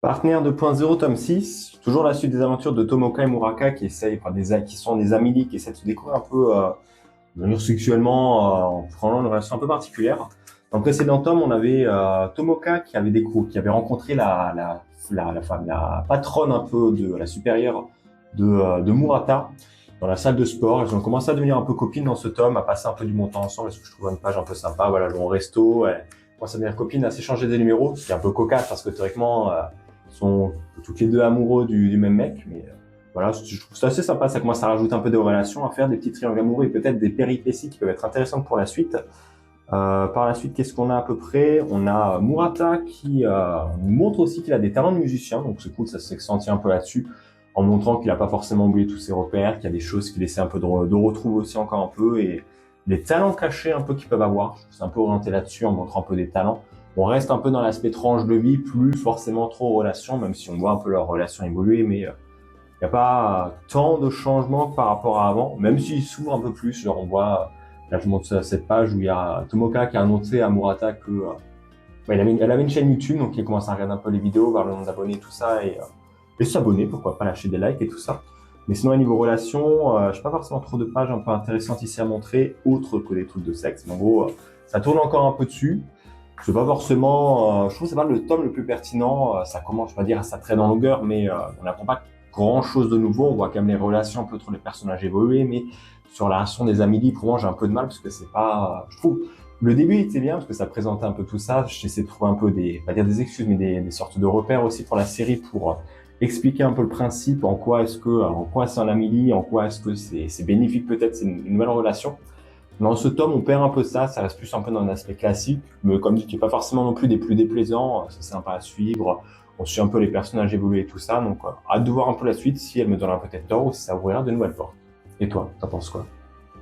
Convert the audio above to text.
Partenaire 2.0 tome 6, toujours la suite des aventures de Tomoka et Muraka qui sont des amis qui essaient de se découvrir un peu de manière sexuellement en prenant une relation un peu particulière. Dans le précédent tome, on avait Tomoka qui avait rencontré la patronne un peu de la supérieure de Murata dans la salle de sport. Elles ont commencé à devenir un peu copines dans ce tome, à passer un peu du bon temps ensemble, parce que je trouve une page un peu sympa. Voilà, elles vont au resto, elles commencent à devenir copines, à s'échanger des numéros, ce qui est un peu cocasse parce que théoriquement, sont toutes les deux amoureux du même mec, mais voilà, je trouve ça assez sympa, ça commence à rajouter un peu de relations, à faire des petits triangles amoureux et peut-être des péripéties qui peuvent être intéressantes pour la suite. Par la suite, qu'est-ce qu'on a à peu près? On a Murata qui nous montre aussi qu'il a des talents de musicien, donc c'est cool, ça s'est senti un peu là-dessus, en montrant qu'il n'a pas forcément oublié tous ses repères, qu'il y a des choses qu'il essaie un peu de retrouver aussi encore un peu, et des talents cachés un peu qu'ils peuvent avoir. C'est un peu orienté là-dessus en montrant un peu des talents. On reste un peu dans l'aspect tranche de vie, plus forcément trop relations, même si on voit un peu leurs relations évoluer, mais il n'y a pas tant de changements par rapport à avant, même s'ils s'ouvrent un peu plus. Genre on voit, là je montre cette page où il y a Tomoka qui a annoncé à Murata que elle avait une chaîne YouTube, donc il commence à regarder un peu les vidéos, voir le nombre d'abonnés, tout ça, et s'abonner, pourquoi pas lâcher des likes et tout ça. Mais sinon, à niveau relations, je n'ai pas forcément trop de pages un peu intéressantes ici à montrer, autres que des trucs de sexe. Mais en gros, ça tourne encore un peu dessus. C'est pas forcément, je trouve que c'est pas le tome le plus pertinent. Ça commence, je vais pas dire, ça traîne en longueur, mais on n'apprend pas grand chose de nouveau. On voit quand même les relations un peu entre les personnages évoluer, mais sur la relation des amis libres, pour moi, j'ai un peu de mal parce que c'est pas, je trouve, le début était bien parce que ça présentait un peu tout ça. J'essaie de trouver un peu pas dire des excuses, mais des sortes de repères aussi pour la série pour expliquer un peu le principe, en quoi c'est un ami, en quoi est-ce que c'est bénéfique peut-être, c'est une nouvelle relation. Dans ce tome, on perd un peu ça reste plus un peu dans un aspect classique, mais comme dit, qui n'est pas forcément non plus des plus déplaisants, c'est sympa à suivre, on suit un peu les personnages évoluer et tout ça, donc hâte de voir un peu la suite, si elle me donnera peut-être tort ou si ça ouvrira de nouvelles portes. Et toi, t'en penses quoi?